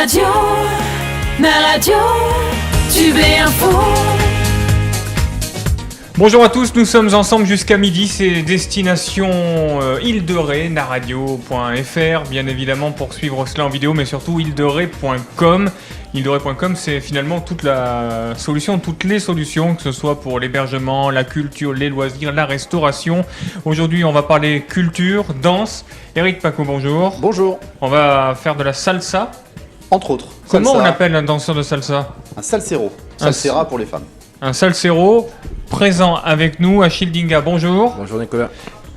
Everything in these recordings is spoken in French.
radio, Tube et Info. Bonjour à tous, nous sommes ensemble jusqu'à midi, c'est destination Île de Ré, naradio.fr, bien évidemment pour suivre cela en vidéo, mais surtout île-de-ré.com. Île-de-ré.com, c'est finalement toute la solution, toutes les solutions, que ce soit pour l'hébergement, la culture, les loisirs, la restauration. Aujourd'hui, on va parler culture, danse. Eric Paco, bonjour. Bonjour. On va faire de la salsa. Entre autres. Comment Salsa, on appelle un danseur de salsa ? un salsero. Salsera pour les femmes. Un salsero présent avec nous, Achille Dinga, bonjour. Bonjour Nicolas.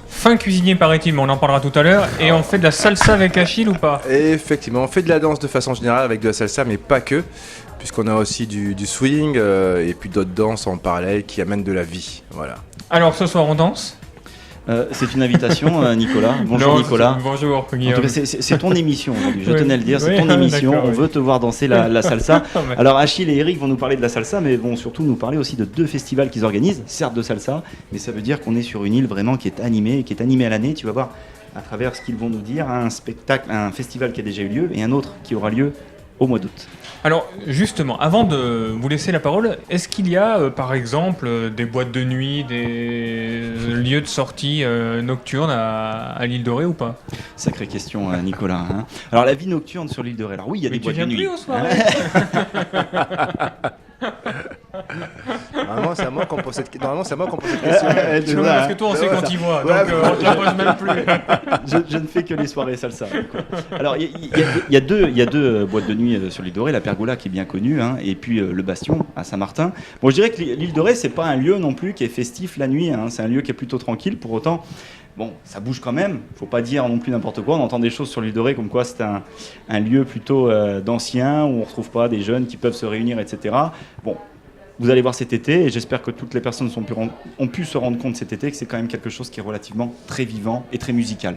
Fin cuisinier paraît-il, mais on en parlera tout à l'heure. Et on fait de la salsa avec Achille ou pas ? Et effectivement, on fait de la danse de façon générale avec de la salsa, mais pas que, puisqu'on a aussi du swing et puis d'autres danses en parallèle qui amènent de la vie. Voilà. Alors ce soir on danse ? C'est une invitation, Nicolas. Bonjour Non, Nicolas. Bonjour En Guillaume. tout cas, c'est ton émission aujourd'hui. Je Oui. tenais à le dire, c'est Oui, ton émission. d'accord, On oui. veut te voir danser la salsa. Ah, mais- Alors Achille et Eric vont nous parler de la salsa, mais vont surtout nous parler aussi de 2 festivals qu'ils organisent, certes de salsa, mais ça veut dire qu'on est sur une île vraiment qui est animée à l'année. Tu vas voir à travers ce qu'ils vont nous dire, un spectacle, un festival qui a déjà eu lieu et un autre qui aura lieu au mois d'août. Alors justement, avant de vous laisser la parole, est-ce qu'il y a par exemple des boîtes de nuit, des lieux de sortie nocturnes à l'île de Ré ou pas ? Sacrée question, Nicolas. Hein. Alors la vie nocturne sur l'île de Ré. Alors oui, il y a Mais des tu boîtes de viens nuit. plus aux soirées ? Normalement, c'est à moi qu'on pose cette question. Non, parce que toi on sait quand il voit, Ouais, donc on te la pose même plus. Je ne fais que les soirées salsa. Quoi. Alors, il y a deux boîtes de nuit sur l'île de Ré, la Pergola qui est bien connue, hein, et puis le Bastion à Saint-Martin. Bon, je dirais que l'île de Ré, c'est pas un lieu non plus qui est festif la nuit, hein, c'est un lieu qui est plutôt tranquille. Pour autant, bon, ça bouge quand même, faut pas dire non plus n'importe quoi. On entend des choses sur l'île de Ré comme quoi c'est un lieu plutôt d'anciens, où on retrouve pas des jeunes qui peuvent se réunir, etc. Bon. Vous allez voir cet été, et j'espère que toutes les personnes ont pu se rendre compte cet été que c'est quand même quelque chose qui est relativement très vivant et très musical.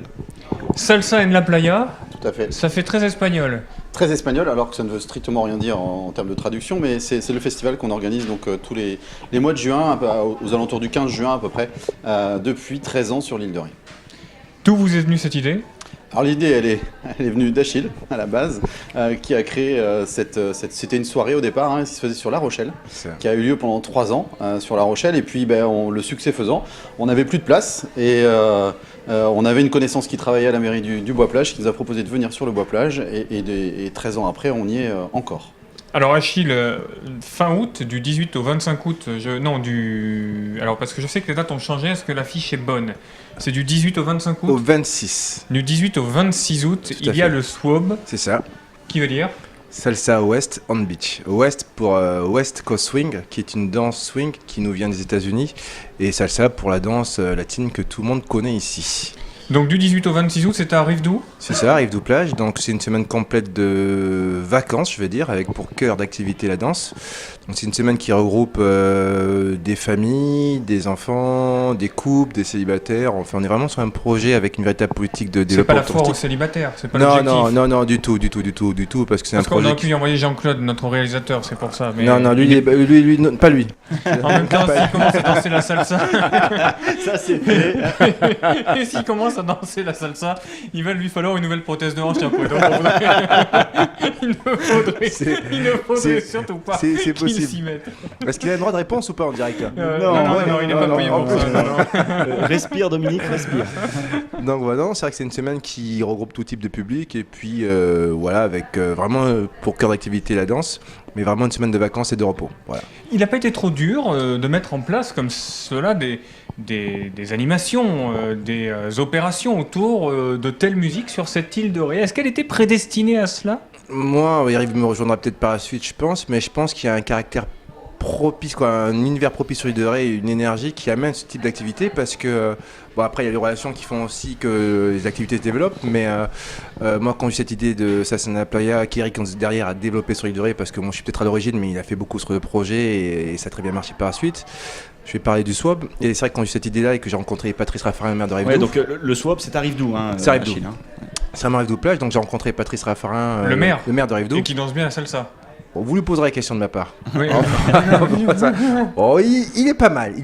Salsa en la playa, Tout à fait. ça fait très espagnol. Très espagnol, alors que ça ne veut strictement rien dire en termes de traduction, mais c'est le festival qu'on organise donc tous les mois de juin, un peu, aux alentours du 15 juin à peu près, depuis 13 ans sur l'île de Ré. D'où vous est venue cette idée ? Alors l'idée, elle est venue d'Achille, à la base, qui a créé c'était une soirée au départ, hein, qui se faisait sur La Rochelle, qui a eu lieu pendant 3 ans sur La Rochelle, et puis le succès faisant, on n'avait plus de place, et on avait une connaissance qui travaillait à la mairie du Bois-Plage, qui nous a proposé de venir sur le Bois-Plage, et 13 ans après, on y est encore. Alors Achille, fin août, du 18 au 25 août, alors parce que je sais que les dates ont changé, est-ce que la fiche est bonne ? C'est du 18 au 25 Au août ? 26, Du 18 au 26 août, Tout à il y a fait. le SWOB, c'est ça. qui veut dire ? Salsa West on Beach. West pour West Coast Swing, qui est une danse swing qui nous vient des États-Unis, et salsa pour la danse latine que tout le monde connaît ici. Donc du 18 au 26 août, c'est à Rive-Doux ? C'est ça, Rive-Doux-Plage, donc c'est une semaine complète de vacances, je veux dire, avec pour cœur d'activité la danse. Donc c'est une semaine qui regroupe des familles, des enfants, des couples, des célibataires. Enfin, on est vraiment sur un projet avec une véritable politique de C'est pas développement la foire aux touristique. célibataires, c'est pas Non, l'objectif. non, du tout, parce que c'est un Parce qu'on projet. aurait pu y envoyer Jean-Claude, notre réalisateur, c'est pour ça. Mais Non, lui, non, pas lui. En même temps, s'il commence à danser la salsa, Ça, c'est fait. et s'il commence à danser la salsa, il va lui falloir une nouvelle prothèse de hanche. Tiens, pour être il ne faudrait surtout pas c'est qu'il possible. s'y mette. Est-ce qu'il a le droit de réponse ou pas en direct là Non, il n'est pas payé pour ça. Respire, Dominique, respire. Donc voilà, non, c'est vrai que c'est une semaine qui regroupe tout type de public et puis voilà, avec vraiment pour cœur d'activité la danse, mais vraiment une semaine de vacances et de repos. Voilà. Il n'a pas été trop dur de mettre en place comme cela des animations, des opérations autour de telle musique sur cette île de Ré. Est-ce qu'elle était prédestinée à cela ? Moi, Eric me rejoindra peut-être par la suite, je pense, mais je pense qu'il y a un caractère propice, quoi, un univers propice sur l'île de Ré, une énergie qui amène ce type d'activité parce que bon, après il y a les relations qui font aussi que les activités se développent, mais moi quand j'ai eu cette idée de Salsa Playa qu'Eric derrière a développé sur l'île de Ré, parce que moi je suis peut-être à l'origine mais il a fait beaucoup sur le projet et ça a très bien marché par la suite. Je vais parler du SWOB, et c'est vrai que quand j'ai eu cette idée là et que j'ai rencontré Patrice Raffarin, le maire de Rive-Doux. Ouais, donc le swap, c'est à Rive-Doux. Hein, C'est à Rive-Doux. Achille, hein. C'est à Rive-Doux-Plage, donc j'ai rencontré Patrice Raffarin, Le maire de Rive-Doux. Et qui danse bien la salsa. Bon, vous lui poserez la question de ma part. Oui. Oh, il est pas mal,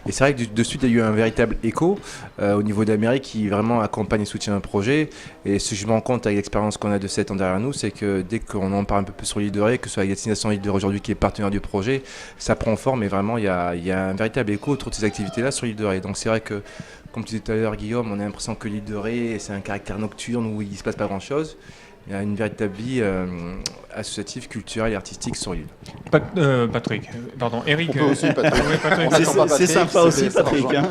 Et c'est vrai que de suite, il y a eu un véritable écho au niveau d'Amérique qui vraiment accompagne et soutient un projet. Et ce que je me rends compte avec l'expérience qu'on a de 7 ans derrière nous, c'est que dès qu'on en parle un peu plus sur l'île de Ré, que ce soit la destination Île de Ré aujourd'hui qui est partenaire du projet, ça prend forme et vraiment il y a un véritable écho autour de ces activités-là sur l'île de Ré. Donc c'est vrai que, comme tu disais tout à l'heure Guillaume, on a l'impression que l'île de Ré, c'est un caractère nocturne où il ne se passe pas grand-chose. Il y a une véritable vie associative, culturelle et artistique sur l'île. Eric. On peut aussi, Patrick. Oui, Patrick. C'est sympa aussi, Patrick. Hein.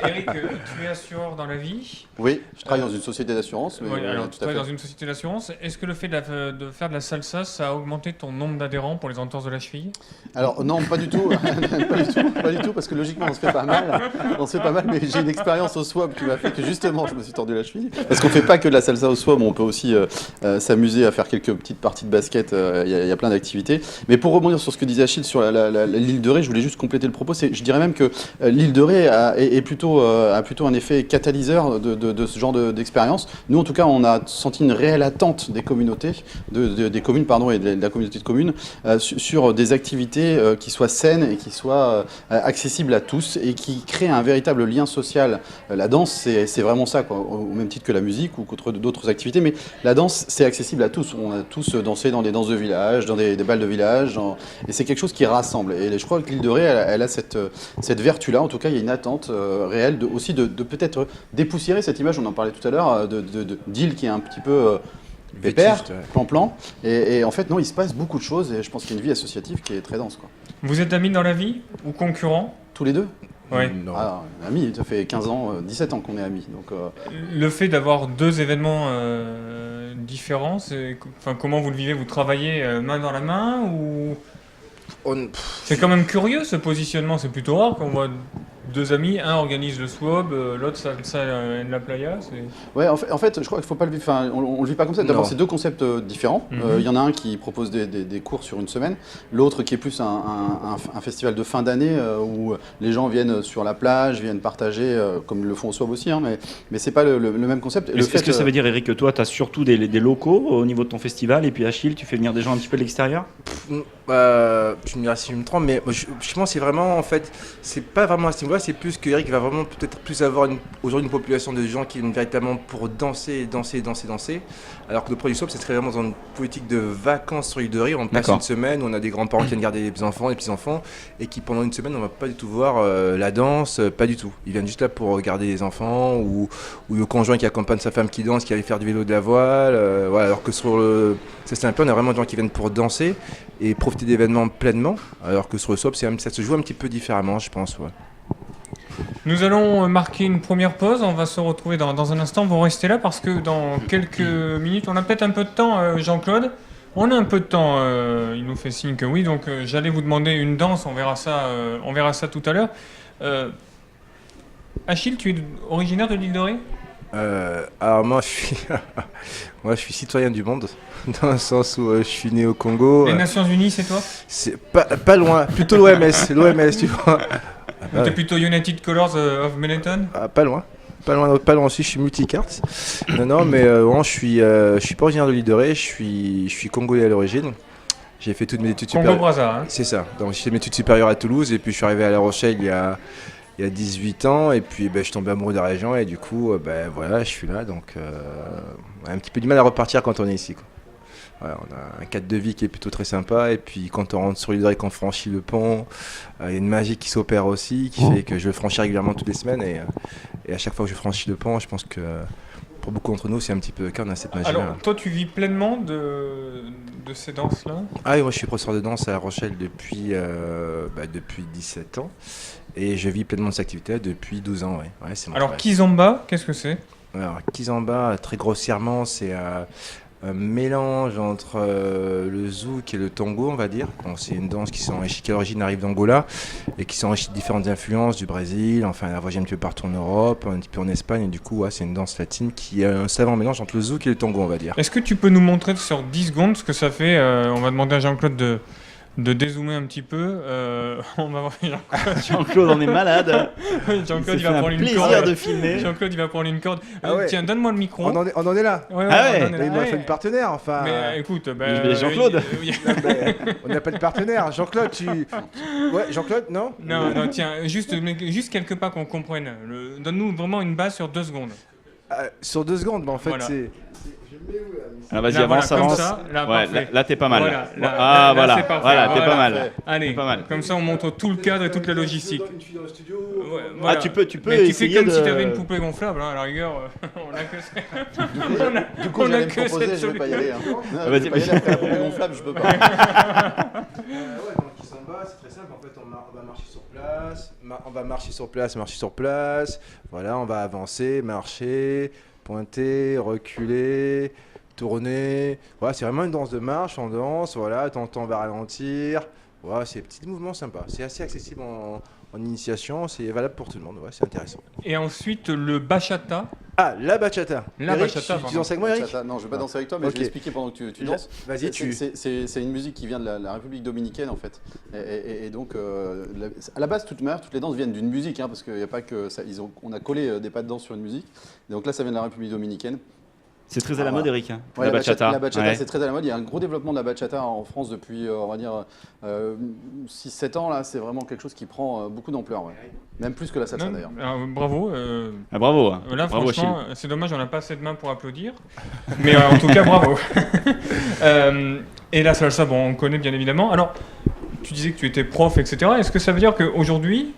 Eric, tu es assureur dans la vie. Oui, je travaille dans une société d'assurance. Oui, alors tu travailles dans une société d'assurance. Est-ce que le fait de faire de la salsa, ça a augmenté ton nombre d'adhérents pour les entorses de la cheville? Alors non, pas du tout. pas du tout, parce que logiquement on se fait pas mal. Mais j'ai une expérience au swab qui m'a fait que justement je me suis tordu la cheville. Parce qu'on fait pas que de la salsa au swab, on peut aussi s'amuser à faire quelques petites parties de basket. Il y a plein d'activités. Mais pour rebondir sur ce que disait Achille sur l'île de Ré, je voulais juste compléter le propos. Je dirais même que l'île de Ré a plutôt un effet catalyseur de ce genre d'expérience. Nous, en tout cas, on a senti une réelle attente des communautés, des communes et de la communauté de communes sur des activités qui soient saines et qui soient accessibles à tous et qui créent un véritable lien social. La danse, c'est vraiment ça, quoi, au même titre que la musique ou qu'autre d'autres activités. Mais la danse, c'est accessible à tous. On a tous dansé dans des danses de village, dans des balles de village, et c'est quelque chose qui rassemble. Et je crois que l'île de Ré, elle a cette vertu-là. En tout cas, il y a une attente réelle aussi de peut-être dépoussiérer cette image, on en parlait tout à l'heure, d'île qui est un petit peu pépère, plan-plan. Et en fait, non, il se passe beaucoup de choses et je pense qu'il y a une vie associative qui est très dense, quoi. Vous êtes amis dans la vie ou concurrents? Tous les deux? Oui. Ah, amis, ça fait 15 ans, 17 ans qu'on est amis. Donc, le fait d'avoir deux événements différents, comment vous le vivez? Vous travaillez main dans la main ou... C'est quand même curieux ce positionnement, c'est plutôt rare qu'on voit deux amis, un organise le swab, l'autre ça la playa. Ouais, en fait, je crois qu'il faut pas le vivre. Enfin, on le vit pas comme ça. D'abord, c'est deux concepts différents. Il y en a un qui propose des cours sur une semaine, l'autre qui est plus un festival de fin d'année où les gens viennent sur la plage, viennent partager, comme le font au swab aussi, hein, mais c'est pas le même concept. Est-ce que ça veut dire, Eric, que toi, tu as surtout des locaux au niveau de ton festival, et puis Achille, tu fais venir des gens un petit peu de l'extérieur? Tu me diras si je me trompe, mais je pense que c'est vraiment, en fait, c'est pas vraiment à ce niveau-là, c'est plus que Eric va vraiment peut-être plus avoir aujourd'hui une population de gens qui viennent véritablement pour danser, alors que le produit swap, c'est vraiment dans une politique de vacances sur l'île de Ré. On passe une semaine où on a des grands-parents qui viennent garder les enfants, les petits-enfants, et qui pendant une semaine, on va pas du tout voir la danse, pas du tout. Ils viennent juste là pour garder les enfants, ou le conjoint qui accompagne sa femme qui danse, qui allait faire du vélo de la voile, voilà, alors que sur le un peu, on a vraiment des gens qui viennent pour danser et profiter d'événements pleinement, alors que sur le swap, ça se joue un petit peu différemment, je pense. Ouais. Nous allons marquer une première pause, on va se retrouver dans un instant, vous restez là parce que dans quelques minutes, on a peut-être un peu de temps, Jean-Claude. On a un peu de temps, il nous fait signe que oui, donc j'allais vous demander une danse, on verra ça tout à l'heure. Achille, tu es originaire de l'île de Ré? Alors moi je suis citoyen du monde, dans le sens où je suis né au Congo. Les Nations Unies, c'est toi? C'est pas loin, plutôt l'OMS, tu vois. T'es plutôt United Colors of Benetton? Pas loin aussi, je suis multicartes. Non, mais je suis pas originaire de l'île de Ré, je suis congolais à l'origine. J'ai fait toutes mes études supérieures. Congo-Brazza, hein. C'est ça. Donc j'ai fait mes études supérieures à Toulouse et puis je suis arrivé à La Rochelle il y a 18 ans et puis je suis tombé amoureux de la région et du coup voilà, je suis là, donc on a un petit peu du mal à repartir quand on est ici, quoi. Voilà, on a un cadre de vie qui est plutôt très sympa et puis quand on rentre sur l'île de Ré, qu'on franchit le pont, il y a une magie qui s'opère aussi, qui fait que je le franchis régulièrement toutes les semaines et à chaque fois que je franchis le pont, je pense que pour beaucoup d'entre nous, c'est un petit peu le cas, on a cette magie-là. Alors, toi, tu vis pleinement de ces danses-là? Ah oui, moi je suis professeur de danse à La Rochelle depuis 17 ans. Et je vis pleinement de cette activité depuis 12 ans, ouais. C'est mon Alors, Kizomba, qu'est-ce que c'est? Alors, Kizomba, très grossièrement, c'est un mélange entre le zouk et le tango, on va dire. Donc, c'est une danse qui à l'origine arrive d'Angola et qui s'enrichit de différentes influences du Brésil, enfin, elle a voyagé un petit peu partout en Europe, un petit peu en Espagne, et du coup, c'est une danse latine qui a un savant mélange entre le zouk et le tango, on va dire. Est-ce que tu peux nous montrer sur 10 secondes ce que ça fait? On va demander à Jean-Claude de dézoomer un petit peu. On va voir Jean-Claude, on est malade. Jean-Claude, il C'est va fait prendre un une plaisir corde. de filmer. Jean-Claude, il va prendre une corde. Ah ouais. Tiens, donne-moi le micro. On en est là. Ouais, Ah ouais. on en est là. Il m'a Ouais. fait une partenaire, enfin. Mais écoute, Mais Jean-Claude. On n'appelle partenaire. Jean-Claude, Ouais, Jean-Claude, non? Non, tiens, juste quelque part qu'on comprenne. Donne-nous vraiment une base sur 2 secondes. Sur 2 secondes, mais en fait, Voilà. c'est. Alors vas-y, Là, avance, voilà, comme avance. ça, là, Ouais, parfait. là, t'es pas mal. Voilà, là, Ah, là, voilà, c'est parfait. voilà, t'es pas Voilà. mal. Allez, pas mal. comme ça, on montre tout le cadre et toute la logistique. Une fille dans le studio. Ouais, Ah, voilà. tu peux Mais tu fais essayer comme de... si t'avais une poupée gonflable, hein, à la rigueur, on a que ça. Du coup, on a j'allais me que proposer, cette je vais pas y aller. Hein. vas-y, Je vais pas y vas-y. aller après la poupée gonflable, je peux pas. Ouais, donc ils s'en bas, c'est très simple. En fait, on va marcher sur place. On va marcher sur place. Voilà, on va avancer, marcher, pointer, reculer, tourner. Voilà, c'est vraiment une danse de marche. On danse, voilà, ton temps va ralentir. Voilà, c'est des petits mouvements sympas. C'est assez accessible en initiation. C'est valable pour tout le monde. Ouais, c'est intéressant. Et ensuite, le bachata. Ah, la bachata. La Eric, bachata, tu danses avec moi, Eric? Non, je vais pas danser avec toi, mais Ok. je vais expliquer pendant que tu danses. Vas-y, C'est une musique qui vient de la République dominicaine en fait. Et donc, à la base, toutes les danses viennent d'une musique, hein, parce qu'il n'y a pas que ça. On a collé des pas de danse sur une musique. Et donc là, ça vient de la République dominicaine. C'est très à la mode, Eric. Ouais, la bachata. La bachata, Ouais. c'est très à la mode. Il y a un gros développement de la bachata en France depuis, on va dire, 6-7 ans. Là, c'est vraiment quelque chose qui prend beaucoup d'ampleur. Ouais. Même plus que la salsa Non, d'ailleurs. bravo. Ah, bravo. Là, Bravo, Achille. franchement, c'est dommage, on n'a pas assez de mains pour applaudir. Mais en tout cas, bravo. Et la salsa, bon, on connaît bien évidemment. Alors, tu disais que tu étais prof, etc. Est-ce que ça veut dire qu'aujourd'hui,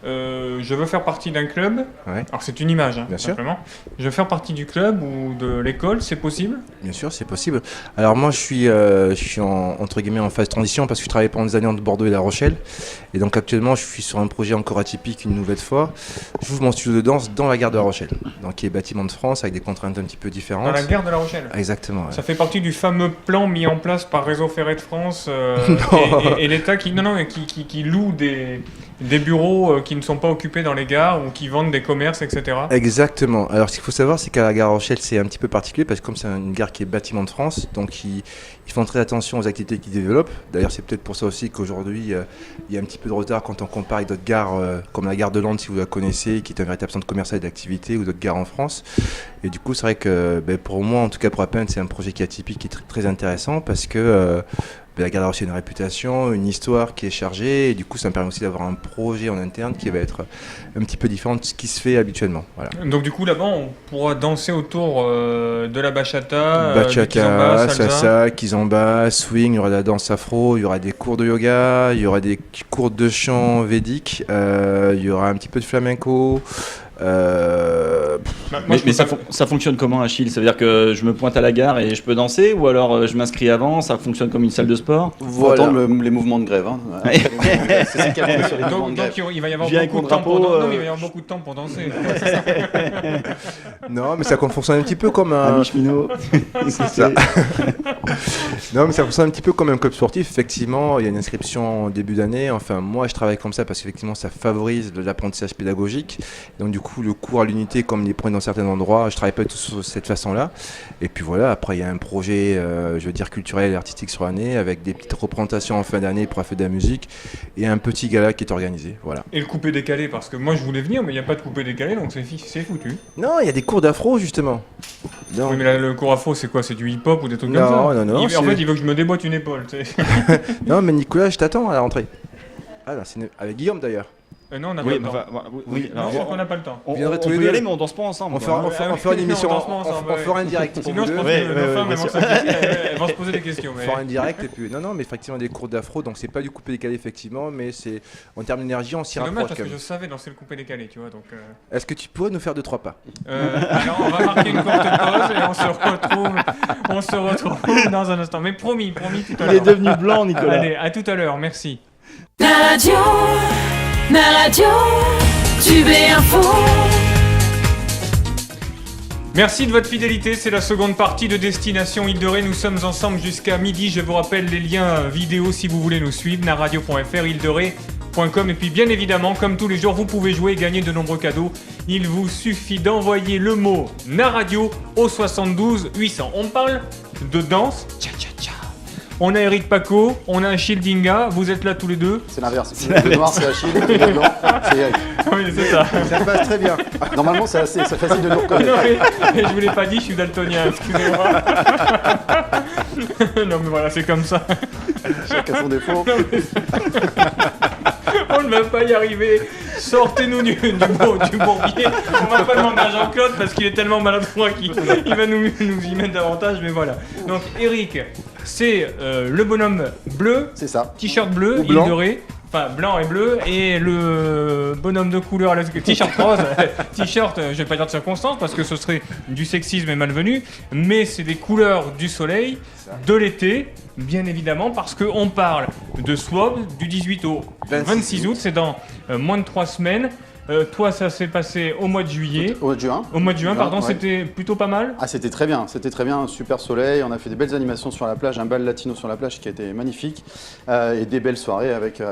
je veux faire partie d'un club? Ouais. Alors, c'est une image, hein, Bien sûr. simplement. Je veux faire partie du club ou de l'école, c'est possible? Bien sûr, c'est possible. Alors moi, je suis entre guillemets en phase transition parce que je travaille pendant des années entre Bordeaux et La Rochelle. Et donc actuellement, je suis sur un projet encore atypique une nouvelle fois. J'ouvre mon studio de danse dans la gare de La Rochelle, donc qui est bâtiment de France avec des contraintes un petit peu différentes. Dans la gare de La Rochelle? Exactement. Ouais. Ça fait partie du fameux plan mis en place par Réseau Ferré de France Non. et l'État qui loue des bureaux qui ne sont pas occupés dans les gares ou qui vendent des commerces, etc. Exactement. Alors ce qu'il faut savoir, c'est qu'à la gare Rochelle, c'est un petit peu particulier parce que comme c'est une gare qui est bâtiment de France, donc ils font très attention aux activités qu'ils développent. D'ailleurs, c'est peut-être pour ça aussi qu'aujourd'hui, il y a un petit peu de retard quand on compare avec d'autres gares, comme la gare de Lens, si vous la connaissez, qui est un véritable centre commercial et d'activité, ou d'autres gares en France. Et du coup, c'est vrai que pour moi, en tout cas pour Appent, c'est un projet qui est atypique, qui est très, très intéressant parce que la gare de La Rochelle a une réputation, une histoire qui est chargée, et du coup, ça me permet aussi d'avoir un projet en interne qui va être un petit peu différent de ce qui se fait habituellement. Voilà. Donc du coup, là-bas, on pourra danser autour de la bachata, du Bachata, kizomba, salsa, kizomba, swing, il y aura de la danse afro, il y aura des cours de yoga, il y aura des cours de chant védique, il y aura un petit peu de flamenco. Mais ça fonctionne comment, Achille? Ça veut dire que je me pointe à la gare et je peux danser, ou alors je m'inscris avant? Ça fonctionne comme une salle de sport? Faut attendre les mouvements de grève. Hein. C'est calme sur les mouvements de grève. Donc il va y avoir Viens beaucoup de avec temps mon pour drapeau, danser. Non, mais il va y avoir beaucoup de temps pour danser. Non, mais ça fonctionne un petit peu comme un... Ami cheminot. C'est ça. Non, mais ça fonctionne un petit peu comme un club sportif. Effectivement, il y a une inscription en début d'année. Enfin, moi, je travaille comme ça parce qu'effectivement, ça favorise l'apprentissage pédagogique. Donc, du coup, le cours à l'unité, comme les prennent dans certains endroits, je travaille pas tout de cette façon-là. Et puis voilà, après, il y a un projet, je veux dire, culturel et artistique sur l'année avec des petites représentations en fin d'année pour la fête de la musique et un petit gala qui est organisé. Voilà. Et le coupé décalé, parce que moi je voulais venir, mais il n'y a pas de coupé décalé, donc c'est foutu. Non, il y a des cours d'afro, justement. Non. Oui, mais là, le cours afro, c'est quoi? C'est du hip-hop ou des trucs Non, comme ça? non, En c'est- fait, il veut que je me déboîte une épaule. Tu sais. Non, mais Nicolas, je t'attends à la rentrée. Ah, là, avec Guillaume d'ailleurs. Non, on n'a Oui, pas le temps. oui, Non, c'est qu'on n'a pas le temps. on viendrait tous les peut y deux. aller, mais on danse pas ensemble. On fera une émission, on danse pas ensemble, on fera un direct. pour Sinon, vous je deux. pense Ouais, que ouais, nos ouais, femmes bien elles vont sûr. elles vont se poser des questions. On Mais... fera un direct et puis non mais effectivement des cours d'afro, donc c'est pas du coupé décalé effectivement, mais c'est en termes d'énergie on s'y C'est dommage rapproche parce quand que je même. savais danser le coupé décalé, tu vois. Donc, Est-ce que tu pourrais nous faire 2-3 pas? alors, on va marquer une courte pause et on se retrouve dans un instant. Mais promis, tout à Il est l'heure. devenu blanc, Nicolas. Allez, à tout à l'heure, merci. Ma radio, Tube et Info. Merci de votre fidélité, c'est la seconde partie de Destination Île de Ré. Nous sommes ensemble jusqu'à midi. Je vous rappelle les liens vidéo si vous voulez nous suivre, naradio.fr, île-de-ré.com. Et puis bien évidemment, comme tous les jours, vous pouvez jouer et gagner de nombreux cadeaux. Il vous suffit d'envoyer le mot Naradio au 72 800. On parle de danse, tcha tcha tcha. On a Eric Paco, on a Achille Dinga, vous êtes là tous les deux. C'est l'inverse. Le noir, c'est Achille, et le blanc, c'est Eric. Oui, c'est ça. Ça passe très bien. Normalement, c'est facile de nous Non, reconnaître. mais je vous l'ai pas dit, je suis daltonien, excusez-moi. Non mais voilà, c'est comme ça. Chacun son défaut. On ne va pas y arriver. Sortez-nous du bourbier. On va pas demander à Jean-Claude parce qu'il est tellement maladroit qu'il va nous y mettre davantage. Mais voilà. Donc Eric, c'est le bonhomme bleu, C'est ça. t-shirt bleu, Ou blanc. île de Ré. Enfin, blanc et bleu, et le bonhomme de couleur, t-shirt rose, t-shirt, je vais pas dire de circonstance parce que ce serait du sexisme et malvenu, mais c'est des couleurs du soleil, de l'été, bien évidemment, parce qu'on parle de Swab du 18 au 26 août, c'est dans moins de 3 semaines. Toi, ça s'est passé au mois de juillet. Au mois de juin. Au mois de juin, pardon, ouais. c'était plutôt pas mal. Ah, c'était très bien, un super soleil, on a fait des belles animations sur la plage, un bal latino sur la plage qui a été magnifique, et des belles soirées avec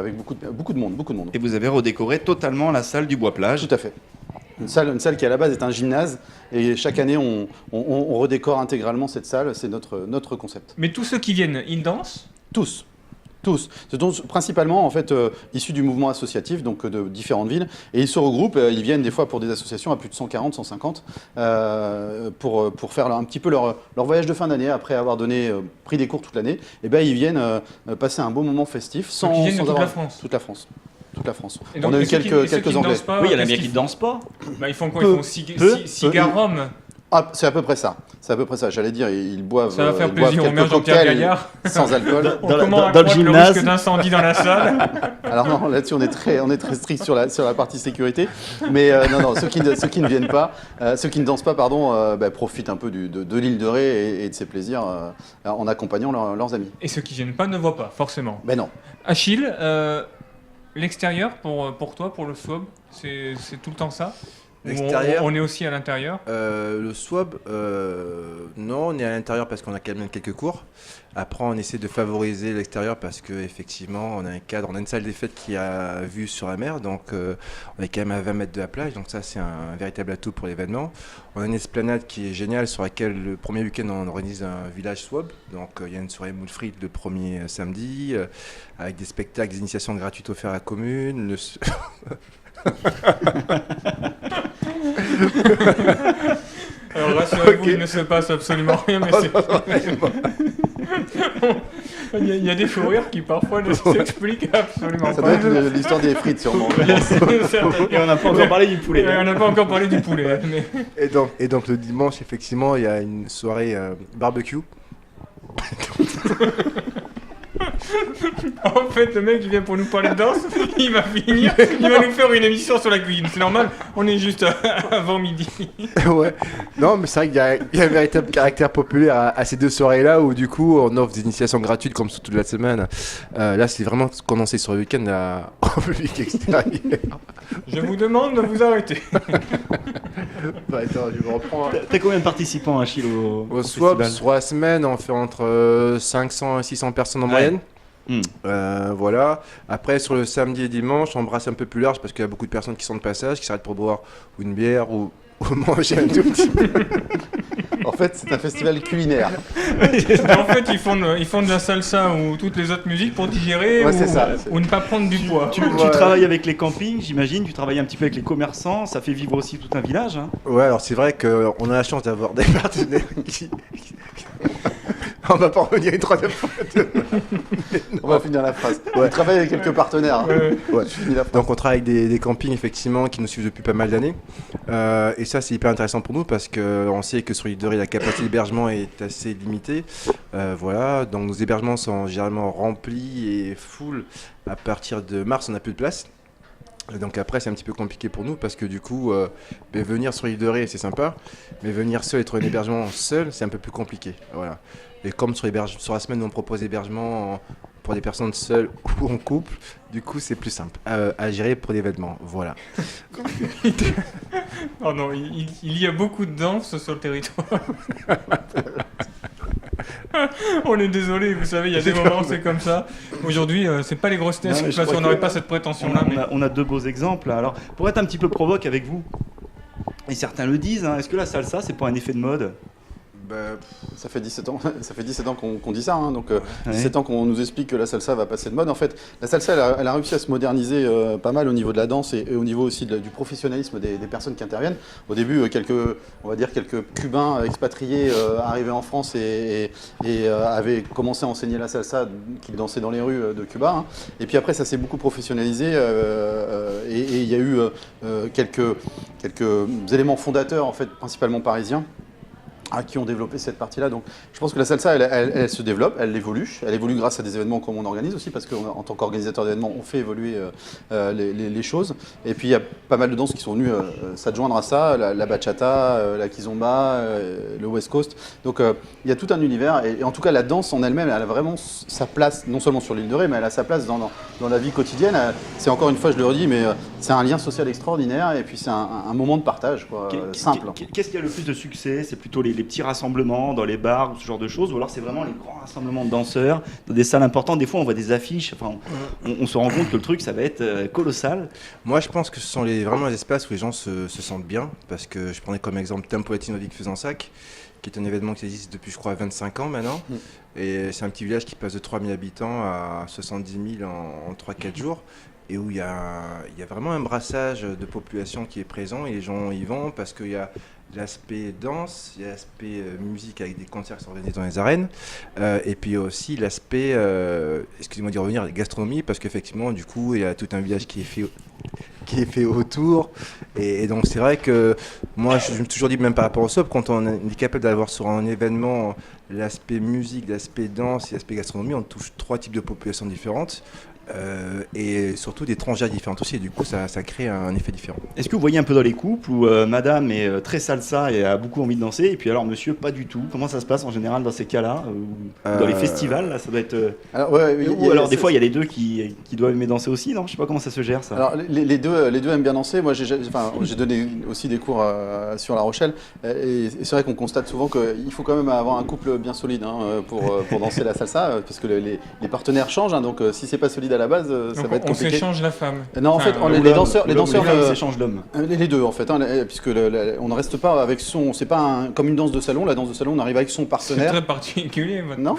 beaucoup de monde. Et vous avez redécoré totalement la salle du Bois-Plage. Tout à fait. Une salle qui à la base est un gymnase, et chaque année on redécore intégralement cette salle, c'est notre concept. Mais tous ceux qui viennent, ils dansent. Tous. C'est donc principalement en fait issus du mouvement associatif, donc de différentes villes, et ils se regroupent. Ils viennent des fois pour des associations à plus de 140, 150 pour faire un petit peu leur voyage de fin d'année après avoir pris des cours toute l'année. Et ben ils viennent passer un beau moment festif Donc ils viennent de toute la France. Toute la France. Et donc, On a eu et ceux qui- et ceux quelques qui ne Anglais. dansent pas, Oui, il y en a qu'est-ce bien qu'ils qui ne dansent pas. Bah, ils font quoi? Peu. Ils font cigare rhum. Ah, c'est à peu près ça. J'allais dire, ils boivent. Ça va faire ils boivent plaisir au quelques maire Jean-Pierre cocktails Gaillard. sans alcool. On Dans comment le accroître gymnase. le risque d'incendie dans la salle. Alors non, là-dessus on est très strict sur la partie sécurité. Mais non, ceux qui ne viennent pas, ceux qui ne dansent pas, pardon, profitent un peu de l'île de Ré et de ses plaisirs en accompagnant leurs amis. Et ceux qui viennent pas ne voient pas, forcément. Mais non. Achille, l'extérieur pour toi, pour le swab, c'est tout le temps ça? Ou L'extérieur. on est aussi à l'intérieur. Le swab, non, on est à l'intérieur parce qu'on a quand même quelques cours. Après, on essaie de favoriser l'extérieur parce qu'effectivement, on a un cadre, on a une salle des fêtes qui a vue sur la mer, donc on est quand même à 20 mètres de la plage, donc ça c'est un véritable atout pour l'événement. On a une esplanade qui est géniale sur laquelle le premier week-end on organise un village swab, donc il y a une soirée moule frites le premier samedi, avec des spectacles, des initiations gratuites offertes à la commune. Alors rassurez-vous, il ne se passe absolument rien, mais il y a des fous rires qui parfois ne s'expliquent absolument Ça pas. doit être l'histoire des frites sûrement. Et on n'a pas encore parlé du poulet. On n'a pas encore parlé du poulet. Mais... Et donc le dimanche, effectivement, il y a une soirée barbecue. En fait, le mec qui vient pour nous parler de danse, il va nous faire une émission sur la cuisine. C'est normal, on est juste avant midi. Ouais. Non, mais c'est vrai qu'il y a un véritable caractère populaire à ces deux soirées-là où du coup on offre des initiations gratuites comme sur toute la semaine. Là, c'est vraiment condensé sur le week-end en public extérieur. Je vous demande de vous arrêter. Bah, attends, je me reprends. T'as combien de participants, Achille, Au swap, festival? sur la semaine, on fait entre 500 et 600 personnes en moyenne. Voilà. Après, sur le samedi et dimanche, on brasse un peu plus large parce qu'il y a beaucoup de personnes qui sont de passage, qui s'arrêtent pour boire ou une bière ou manger un tout petit peu. En fait, c'est un festival culinaire. En fait, ils font de la salsa ou toutes les autres musiques pour digérer Ouais, c'est ça. ou ne pas prendre du poids. Tu travailles avec les campings, j'imagine, tu travailles un petit peu avec les commerçants, ça fait vivre aussi tout un village. Hein. Ouais, alors c'est vrai qu'on a la chance d'avoir des partenaires qui... On va pas revenir une troisième fois. On va finir la phrase. On travaille avec quelques partenaires. Ouais. Je finis la phrase. Donc on travaille avec des campings effectivement qui nous suivent depuis pas mal d'années. Et ça c'est hyper intéressant pour nous parce qu'on sait que sur l'île de Ré la capacité d'hébergement est assez limitée. Voilà, donc nos hébergements sont généralement remplis et full. À partir de mars on n'a plus de place. Donc après c'est un petit peu compliqué pour nous parce que du coup venir sur l'île de Ré c'est sympa, mais venir seul et trouver un hébergement seul c'est un peu plus compliqué. Voilà. Et comme sur la semaine où on propose hébergement pour des personnes seules ou en couple, du coup c'est plus simple à gérer pour l'événement. Voilà. Oh non, il y a beaucoup de danse sur le territoire. On est désolé, vous savez, il y a des moments où c'est comme ça. Aujourd'hui, c'est pas les grosses têtes, Non, mais je parce crois qu'on n'aurait que pas cette prétention-là. Mais... On a deux beaux exemples. Alors, pour être un petit peu provoque avec vous, et certains le disent, hein, est-ce que la salsa, c'est pas un effet de mode ? Ça fait 17 ans, qu'on dit ça, hein, donc 17 ans qu'on nous explique que la salsa va passer de mode. En fait, la salsa, elle a réussi à se moderniser pas mal au niveau de la danse et au niveau aussi du professionnalisme des personnes qui interviennent. Au début, quelques Cubains expatriés arrivaient en France et avaient commencé à enseigner la salsa, qu'ils dansaient dans les rues de Cuba. Hein. Et puis après, ça s'est beaucoup professionnalisé et il y a eu quelques éléments fondateurs, en fait, principalement parisiens, qui ont développé cette partie-là. Donc je pense que la salsa, elle se développe, elle évolue grâce à des événements comme on organise aussi, parce qu'en tant qu'organisateur d'événements, on fait évoluer les choses. Et puis il y a pas mal de danses qui sont venues s'adjoindre à ça, la bachata, la kizomba, le West Coast. Donc il y a tout un univers, et en tout cas la danse en elle-même, elle a vraiment sa place, non seulement sur l'île de Ré, mais elle a sa place dans la vie quotidienne. C'est encore une fois, je le redis, mais c'est un lien social extraordinaire, et puis c'est un moment de partage, quoi, simple. Qu'est-ce qui a le plus de succès? C'est plutôt les petits rassemblements dans les bars ou ce genre de choses, ou alors c'est vraiment les grands rassemblements de danseurs dans des salles importantes? Des fois on voit des affiches, enfin, on se rend compte que le truc ça va être colossal. Moi je pense que ce sont vraiment les espaces où les gens se sentent bien, parce que je prenais comme exemple Tempo Latino Vic-Fezensac, qui est un événement qui existe depuis je crois 25 ans maintenant, et c'est un petit village qui passe de 3000 habitants à 70 000 en 3-4 jours, et où il y a vraiment un brassage de population qui est présent, et les gens y vont parce qu'il y a l'aspect danse, il y a l'aspect musique avec des concerts qui sont organisés dans les arènes, et puis aussi l'aspect, excusez-moi d'y revenir, gastronomie, parce qu'effectivement du coup il y a tout un village qui est fait autour, et donc c'est vrai que moi je me suis toujours dit, même par rapport au SOP, quand on est capable d'avoir sur un événement l'aspect musique, l'aspect danse et l'aspect gastronomie, on touche 3 types de populations différentes. Et surtout des tranches différentes aussi, et du coup ça crée un effet différent. Est-ce que vous voyez un peu dans les couples où madame est très salsa et a beaucoup envie de danser, et puis alors monsieur pas du tout? Comment ça se passe en général dans ces cas-là? Dans les festivals, là, ça doit être... Alors des fois il y a les deux qui doivent aimer danser aussi, non? Je sais pas comment ça se gère ça. Alors les deux aiment bien danser. Moi j'ai donné aussi des cours sur La Rochelle, et c'est vrai qu'on constate souvent qu'il faut quand même avoir un couple bien solide, hein, pour danser la salsa, parce que les partenaires changent, hein, donc si c'est pas solide à la base, ça va être compliqué. On s'échange la femme. Non, en fait, les danseurs s'échangent l'homme. Les deux, en fait, hein, puisque on ne reste pas avec son. C'est pas comme une danse de salon. La danse de salon, on arrive avec son partenaire. C'est très particulier. Non,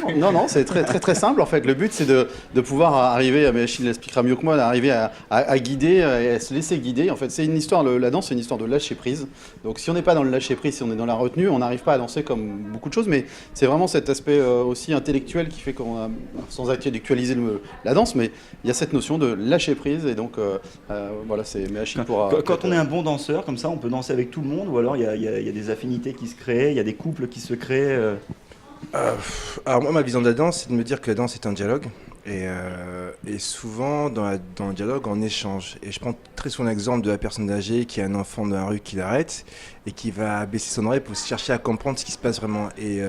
c'est très, très, très simple. En fait, le but, c'est de pouvoir arriver. Mais Achille l'expliquera mieux que moi, d'arriver à guider et à se laisser guider. En fait, c'est une histoire. La danse, c'est une histoire de lâcher prise. Donc, si on n'est pas dans le lâcher prise, si on est dans la retenue, on n'arrive pas à danser comme beaucoup de choses. Mais c'est vraiment cet aspect aussi intellectuel qui fait qu'on a, sans intellectualiser la danse, mais il y a cette notion de lâcher prise, et donc voilà, c'est Achille pourra. Quand on est un bon danseur comme ça, on peut danser avec tout le monde, ou alors il y a des affinités qui se créent, il y a des couples qui se créent. Alors moi, ma vision de la danse, c'est de me dire que la danse est un dialogue, et souvent dans le dialogue on échange. Et je prends très souvent l'exemple de la personne âgée qui a un enfant dans la rue qui l'arrête et qui va baisser son oreille pour chercher à comprendre ce qui se passe vraiment. Et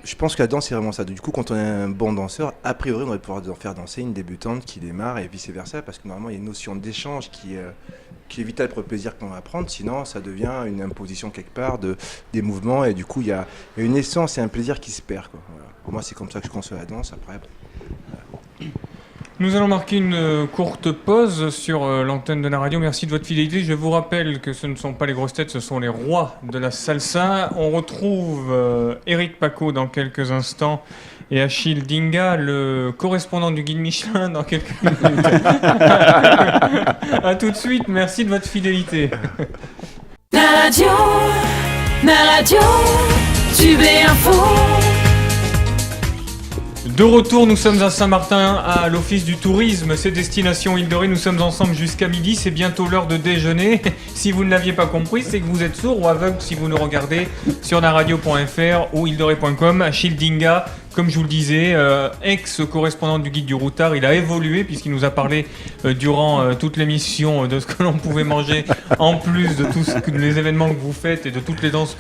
je pense que la danse c'est vraiment ça. Du coup, quand on est un bon danseur, a priori on va pouvoir faire danser une débutante qui démarre et vice versa, parce que normalement il y a une notion d'échange qui est vitale pour le plaisir qu'on va prendre. Sinon ça devient une imposition quelque part des mouvements, et du coup il y a une essence et un plaisir qui se perd, quoi. Voilà. Pour moi c'est comme ça que je conçois la danse. Après Nous allons marquer une courte pause sur l'antenne de la radio. Merci de votre fidélité. Je vous rappelle que ce ne sont pas les grosses têtes, ce sont les rois de la salsa. On retrouve Eric Paco dans quelques instants et Achille Dinga, le correspondant du guide Michelin, dans quelques minutes. A tout de suite, merci de votre fidélité. La radio, Tube et Info. De retour, nous sommes à Saint-Martin, à l'Office du Tourisme, c'est Destination Île de Ré. Nous sommes ensemble jusqu'à midi, c'est bientôt l'heure de déjeuner. Si vous ne l'aviez pas compris, c'est que vous êtes sourd ou aveugle si vous nous regardez sur naradio.fr ou île-de-ré.com. Achille Dinga, comme je vous le disais, ex-correspondant du Guide du Routard, il a évolué puisqu'il nous a parlé durant toute l'émission de ce que l'on pouvait manger, en plus de tous les événements que vous faites et de toutes les danses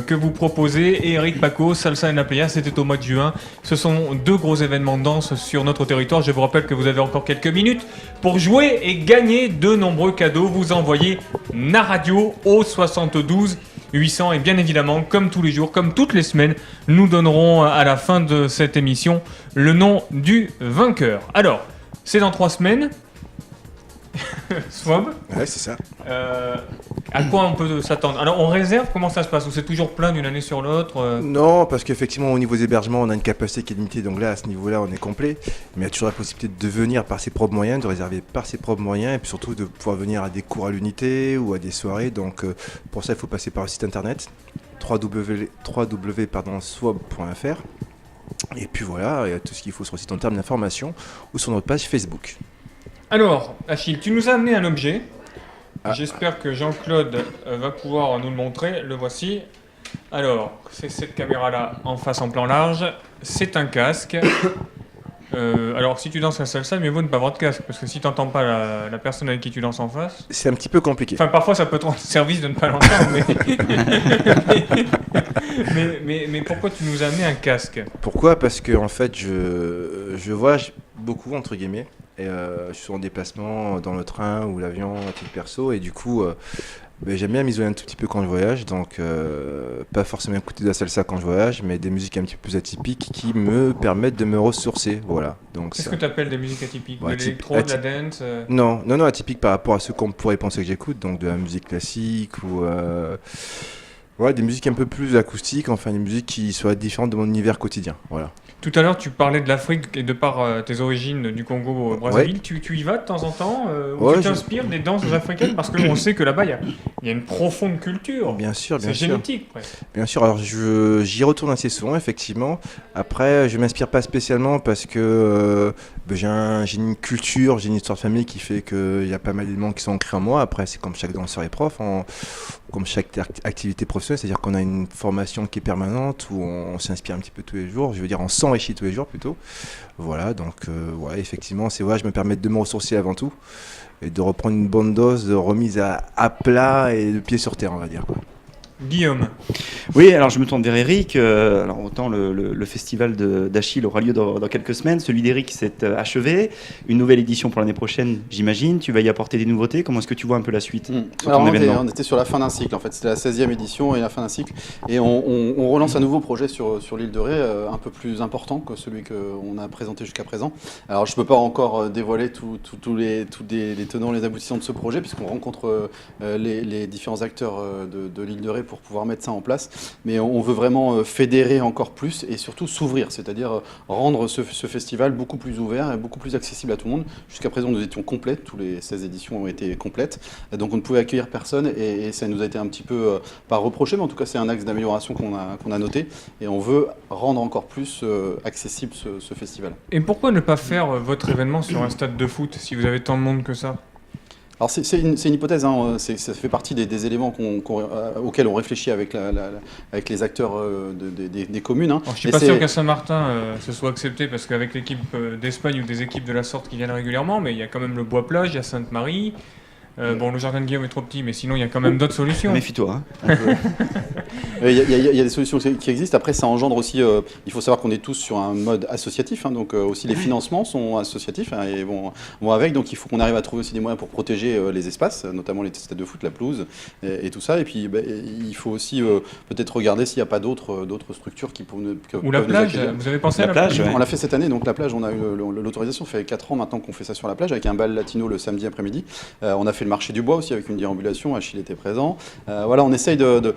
que vous proposez. Et Eric Paco, Salsa en la Playa, c'était au mois de juin. Ce sont 2 gros événements de danse sur notre territoire. Je vous rappelle que vous avez encore quelques minutes pour jouer et gagner de nombreux cadeaux. Vous envoyez Naradio au 72 800, et bien évidemment, comme tous les jours, comme toutes les semaines, nous donnerons à la fin de cette émission le nom du vainqueur. Alors, c'est dans 3 semaines. Swab. Ouais, c'est ça. À quoi on peut s'attendre? Alors on réserve, comment ça se passe? Ou c'est toujours plein d'une année sur l'autre? Non, parce qu'effectivement, au niveau des hébergements, on a une capacité qui est limitée, donc là, à ce niveau-là, on est complet. Mais il y a toujours la possibilité de venir par ses propres moyens, de réserver par ses propres moyens, et puis surtout de pouvoir venir à des cours à l'unité ou à des soirées. Donc pour ça, il faut passer par le site internet www.swab.fr. Et puis voilà, il y a tout ce qu'il faut sur le site en termes d'information ou sur notre page Facebook. Alors, Achille, tu nous as amené un objet. Ah. J'espère que Jean-Claude va pouvoir nous le montrer. Le voici. Alors, c'est cette caméra-là en face en plan large. C'est un casque. Alors, si tu danses la salsa, mieux vaut ne pas avoir de casque. Parce que si tu n'entends pas la personne avec qui tu danses en face... C'est un petit peu compliqué. Enfin, parfois, ça peut te rendre service de ne pas l'entendre. Mais pourquoi tu nous as amené un casque? Pourquoi? Parce que en fait, je voyage beaucoup, entre guillemets. Et, je suis en déplacement dans le train ou l'avion à titre perso. Et du coup, j'aime bien m'isoler un tout petit peu quand je voyage. Donc, pas forcément écouter de la salsa quand je voyage, mais des musiques un petit peu plus atypiques qui me permettent de me ressourcer. Voilà. Donc, Qu'est-ce que tu appelles des musiques atypiques? Ouais, De l'électro, de la dance Non, atypique par rapport à ce qu'on pourrait penser que j'écoute. Donc, de la musique classique ou... Ouais, des musiques un peu plus acoustiques, enfin des musiques qui soient différentes de mon univers quotidien. Voilà. Tout à l'heure, tu parlais de l'Afrique et de par tes origines du Congo au Brazzaville. Tu y vas de temps en temps ou Ouais, tu t'inspires des danses africaines? Parce qu'on sait que là-bas, il y a une profonde culture. Bien sûr, bien C'est sûr. génétique, presque. Bien sûr, alors j'y retourne assez souvent, effectivement. Après, je m'inspire pas spécialement parce que j'ai une culture, j'ai une histoire de famille qui fait qu'il y a pas mal d'éléments qui sont ancrés en moi. Après, c'est comme chaque danseur et prof, comme chaque activité professionnelle, c'est-à-dire qu'on a une formation qui est permanente où on s'inspire un petit peu tous les jours. Je veux dire, on s'enrichit tous les jours plutôt. Voilà, donc ouais, effectivement, ces voyages me permettent de me ressourcer avant tout et de reprendre une bonne dose de remise à plat et de pied sur terre, on va dire, quoi. Guillaume. Oui, alors je me tourne vers Eric. Alors autant le festival d'Achille aura lieu dans quelques semaines. Celui d'Eric s'est achevé. Une nouvelle édition pour l'année prochaine, j'imagine. Tu vas y apporter des nouveautés. Comment est-ce que tu vois un peu la suite sur Alors ton on événement était sur la fin d'un cycle, en fait. C'était la 16e édition et la fin d'un cycle. Et on relance un nouveau projet sur l'île de Ré, un peu plus important que celui qu'on a présenté jusqu'à présent. Alors je ne peux pas encore dévoiler tous les tenants, les aboutissants de ce projet, puisqu'on rencontre les différents acteurs de l'île de Ré pour pouvoir mettre ça en place. Mais on veut vraiment fédérer encore plus et surtout s'ouvrir, c'est-à-dire rendre ce festival beaucoup plus ouvert et beaucoup plus accessible à tout le monde. Jusqu'à présent, nous étions complets, tous les 16 éditions ont été complètes, donc on ne pouvait accueillir personne et ça nous a été un petit peu, pas reproché, mais en tout cas c'est un axe d'amélioration qu'on a noté et on veut rendre encore plus accessible ce festival. Et pourquoi ne pas faire votre événement sur un stade de foot si vous avez tant de monde que ça? Alors c'est une hypothèse, hein. Ça fait partie des éléments auxquels on réfléchit avec les acteurs des communes. Hein. Alors, je suis pas sûr qu'à Saint-Martin ce soit accepté parce qu'avec l'équipe d'Espagne ou des équipes de la sorte qui viennent régulièrement, mais il y a quand même le Bois-Plage, il y a Sainte-Marie. Bon, le jardin de Guillaume est trop petit, mais sinon il y a quand même d'autres solutions. Méfie-toi. Hein. Il y a des solutions qui existent. Après, ça engendre aussi. Il faut savoir qu'on est tous sur un mode associatif, hein, donc aussi les financements sont associatifs hein, et vont avec. Donc il faut qu'on arrive à trouver aussi des moyens pour protéger les espaces, notamment les stades de foot, la pelouse et tout ça. Et puis il faut aussi peut-être regarder s'il n'y a pas d'autres structures qui peuvent ou la plage. Vous avez pensé à la plage? Ouais. On l'a fait cette année. Donc la plage, on a eu l'autorisation. Ça fait 4 ans maintenant qu'on fait ça sur la plage avec un bal latino le samedi après-midi. On a fait le marché du bois aussi avec une déambulation. Achille était présent. Voilà, on essaye de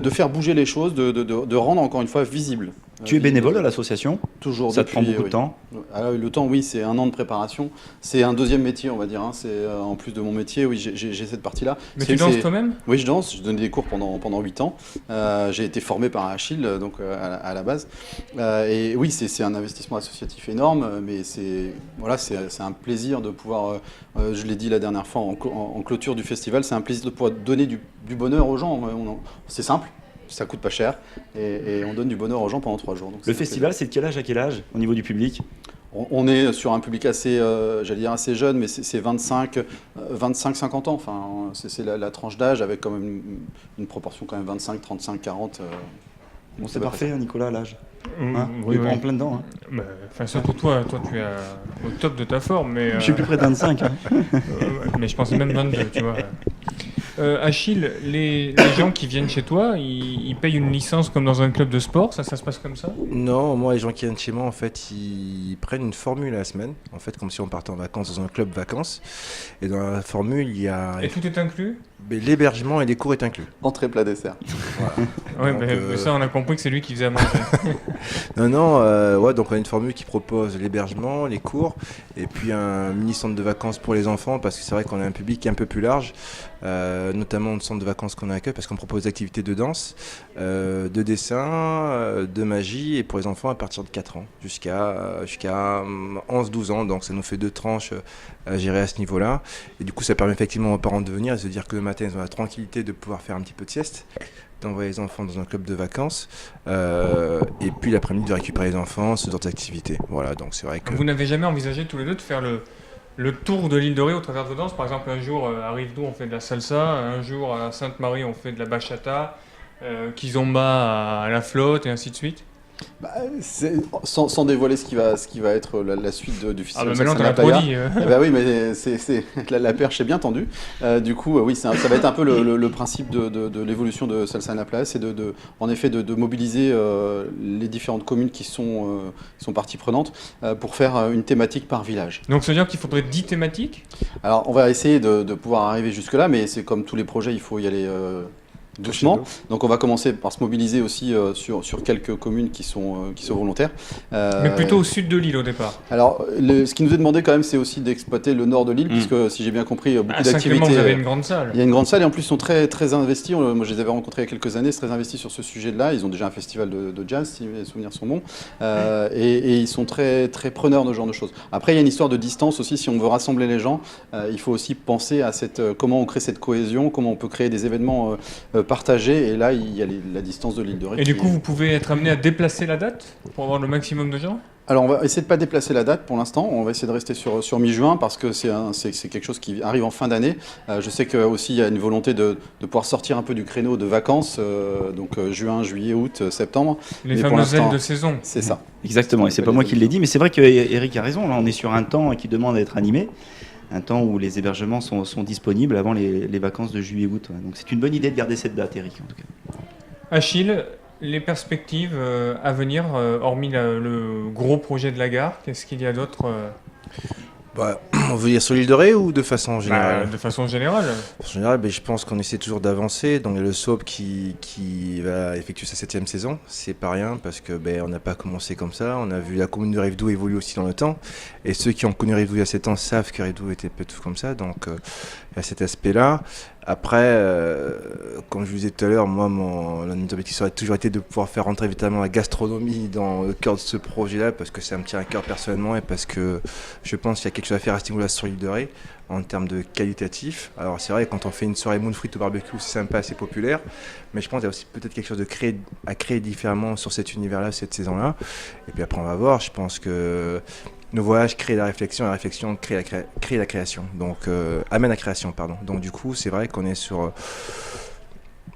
faire bouger les choses, de rendre encore une fois visible. Tu es bénévole à l'association? Toujours. Ça te prend beaucoup de temps? Alors, le temps, oui, c'est 1 an de préparation. C'est un deuxième métier, on va dire. Hein. C'est en plus de mon métier, oui, j'ai cette partie-là. Mais tu danses toi-même? Oui, je danse. Je donnais des cours pendant 8 ans. J'ai été formé par Achille, donc à la base. Et oui, c'est un investissement associatif énorme, mais c'est un plaisir de pouvoir. Je l'ai dit la dernière fois en clôture du festival, c'est un plaisir de pouvoir donner du bonheur aux gens. C'est simple. Ça coûte pas cher et on donne du bonheur aux gens pendant 3 jours. Donc le festival, c'est de quel âge à quel âge au niveau du public? On est sur un public assez, j'allais dire assez jeune, mais c'est 25-50 ans. Enfin, c'est la tranche d'âge avec quand même une proportion quand même 25, 35, 40. Bon, c'est parfait, Nicolas, l'âge. Hein oui, en plein dedans. Hein. Enfin, surtout toi tu es au top de ta forme. Mais, je suis plus près de 25. Hein. Mais je pensais même 22, tu vois. Achille, les gens qui viennent chez toi, ils payent une licence comme dans un club de sport, ça se passe comme ça? Non, moi, les gens qui viennent chez moi, en fait, ils prennent une formule à la semaine, en fait, comme si on partait en vacances dans un club vacances. Et dans la formule, il y a Et tout est inclus? l'hébergement et les cours est inclus. Entrée, plat, dessert. Ouais, Donc, mais ça, on a compris que c'est lui qui faisait à manger. Ouais, donc on a une formule qui propose l'hébergement, les cours, et puis un mini centre de vacances pour les enfants, parce que c'est vrai qu'on a un public qui est un peu plus large, notamment le centre de vacances qu'on accueille, parce qu'on propose des activités de danse, de dessin, de magie, et pour les enfants à partir de 4 ans, jusqu'à 11-12 ans, donc ça nous fait 2 tranches à gérer à ce niveau-là, et du coup ça permet effectivement aux parents de venir et de se dire que le matin ils ont la tranquillité de pouvoir faire un petit peu de sieste, d'envoyer les enfants dans un club de vacances, et puis l'après-midi de récupérer les enfants sur d'autres activités. Voilà, donc c'est vrai que... Vous n'avez jamais envisagé tous les deux de faire le tour de l'île de Ré au travers de vos danses? Par exemple, un jour à Rive-d'Eau on fait de la salsa, un jour à Sainte-Marie on fait de la bachata, Kizomba à la flotte et ainsi de suite. Sans dévoiler ce qui va être la suite du Ah festival. bah maintenant Salsa t'en as La trop Playa. dit. Eh ben oui, mais la perche est bien tendue. Du coup, oui, ça va être un peu le principe de l'évolution de Salsa La Playa, c'est en effet de mobiliser les différentes communes qui sont parties prenantes pour faire une thématique par village. Donc ça veut dire qu'il faudrait 10 thématiques? Alors, on va essayer de pouvoir arriver jusque-là, mais c'est comme tous les projets, il faut y aller doucement. Donc on va commencer par se mobiliser aussi sur quelques communes qui sont volontaires. Mais plutôt au sud de l'île au départ. Alors ce qui nous est demandé quand même, c'est aussi d'exploiter le nord de l'île, puisque si j'ai bien compris, beaucoup À Saint-Clément, d'activités. vous avez une grande salle. Il y a une grande salle et en plus ils sont très, très investis. Moi je les avais rencontrés il y a quelques années, c'est très investis sur ce sujet-là. Ils ont déjà un festival de jazz, si mes souvenirs sont bons. Et ils sont très, très preneurs de ce genre de choses. Après il y a une histoire de distance aussi. Si on veut rassembler les gens, il faut aussi penser à comment on crée cette cohésion, comment on peut créer des événements partagés. Et là il y a la distance de l'île de Ré. Et du coup, vous pouvez être amené à déplacer la date pour avoir le maximum de gens? Alors on va essayer de ne pas déplacer la date pour l'instant, on va essayer de rester sur mi-juin parce que c'est quelque chose qui arrive en fin d'année. Je sais qu'aussi il y a une volonté de pouvoir sortir un peu du créneau de vacances, donc juin, juillet, août, septembre. Les Mais pour fameuses ailes l'instant, de saison. C'est ça. Exactement, et c'est pas moi qui l'ai dit, mais c'est vrai que Eric a raison. Là, on est sur un temps qui demande à être animé, un temps où les hébergements sont disponibles avant les vacances de juillet-août. Donc c'est une bonne idée de garder cette date, Eric, en tout cas. Achille, les perspectives à venir, hormis le gros projet de la gare, qu'est-ce qu'il y a d'autre On veut dire sur l'île de Ré ou de façon générale? de façon générale. En général, je pense qu'on essaie toujours d'avancer. Donc il y a le SOAP qui va effectuer sa 7e saison. C'est pas rien parce que on n'a pas commencé comme ça. On a vu la commune de Rive-d'Eau évoluer aussi dans le temps. Et ceux qui ont connu Rive-d'Eau il y a 7 ans savent que Rive-d'Eau était pas tout comme ça. Donc il y a cet aspect-là. Après, comme je vous disais tout à l'heure, moi, l'un de mes objectifs aurait toujours été de pouvoir faire rentrer évidemment la gastronomie dans le cœur de ce projet-là, parce que ça me tient à cœur personnellement et parce que je pense qu'il y a quelque chose à faire à ce niveau-là sur l'île de Ré en termes de qualitatif. Alors c'est vrai, quand on fait une soirée moon frites au barbecue, c'est sympa, c'est populaire, mais je pense qu'il y a aussi peut-être quelque chose à créer différemment sur cet univers-là, cette saison-là. Et puis après, on va voir. Je pense que nos voyages créent la réflexion crée la création. Donc, amène la création, pardon. Donc, du coup, c'est vrai qu'on est sur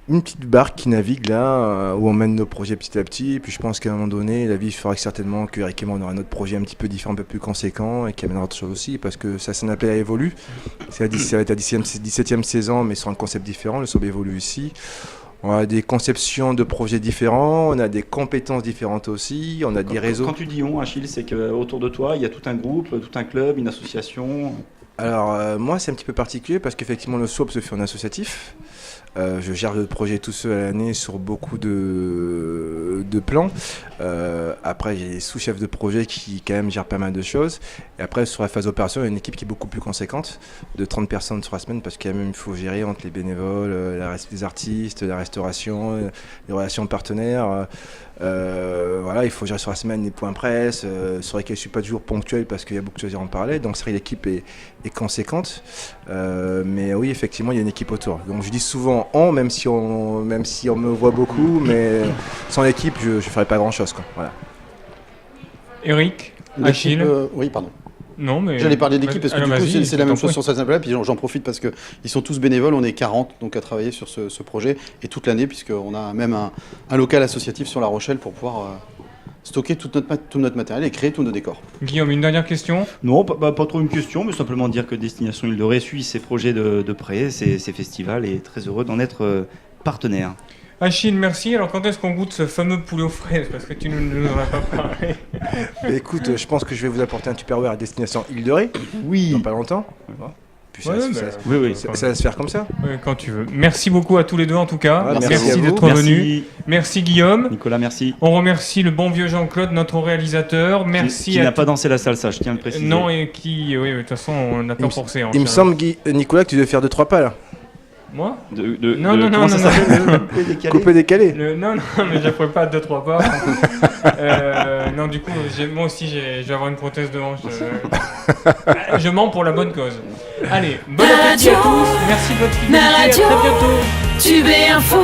une petite barque qui navigue là, où on mène nos projets petit à petit. Et puis, je pense qu'à un moment donné, la vie fera certainement qu'Eric et moi, on aura un autre projet un petit peu différent, un peu plus conséquent et qui amènera autre chose aussi, parce que ça appelle à évoluer. Ça va être la 17e saison, mais sur un concept différent. Le SOB évolue ici. On a des conceptions de projets différents, on a des compétences différentes aussi, on a des réseaux. Quand tu dis on, Achille, c'est qu'autour de toi, il y a tout un groupe, tout un club, une association. Alors moi, c'est un petit peu particulier parce qu'effectivement, le SWAP se fait en associatif. Je gère le projet tout seul à l'année sur beaucoup de plans. Après, j'ai des sous-chefs de projet qui quand même gèrent pas mal de choses. Et après, sur la phase opération, il y a une équipe qui est beaucoup plus conséquente, de 30 personnes sur la semaine, parce qu'il il faut gérer entre les bénévoles, les artistes, la restauration, les relations partenaires. Voilà, il faut gérer sur la semaine les points presse, sur lesquels je ne suis pas toujours ponctuel parce qu'il y a beaucoup de choses à en parler. Donc, c'est vrai que l'équipe est conséquente. Mais oui, effectivement, il y a une équipe autour. Donc, je dis souvent même si on me voit beaucoup, mais sans l'équipe, je ne ferais pas grand-chose, quoi. Voilà. Eric, Achille. Oui, pardon. Non, mais... J'allais parler d'équipe parce que du coup vas-y, c'est la même t'en chose prie. sur Salsa Playa, puis j'en profite parce qu'ils sont tous bénévoles, on est 40 donc à travailler sur ce projet et toute l'année puisqu'on a même un local associatif sur La Rochelle pour pouvoir stocker tout notre matériel et créer tous nos décors. Guillaume, une dernière question. Non, pas trop une question, mais simplement dire que Destination Île de Ré suit ses projets de près, ses festivals, et est très heureux d'en être partenaire. Achille, merci. Alors, quand est-ce qu'on goûte ce fameux poulet aux fraises? Parce que tu ne nous en as pas parlé. Écoute, je pense que je vais vous apporter un Tupperware à destination Île de Ré. Oui. Dans pas longtemps. Puis Ouais, ça va se faire comme ça. Quand tu veux. Merci beaucoup à tous les deux en tout cas. Ouais, merci à vous. d'être venus. Merci Guillaume. Nicolas, merci. On remercie le bon vieux Jean-Claude, notre réalisateur. Merci Qui à n'a pas dansé la salsa, je tiens à le préciser. Non, et qui, oui, de toute façon, on a peur pour ses hanches. Il me semble, Nicolas, que tu devais faire 2-3 pas là. Moi Non, non, ça non. s'appelle Coupé décalé. Non, mais je ne ferai pas 2-3 pas. Non, du coup, moi aussi, je vais avoir une prothèse de hanche. Je mens pour la bonne cause. Allez, bon appétit à tous. Merci de votre fidélité. À très bientôt. Tube et Info.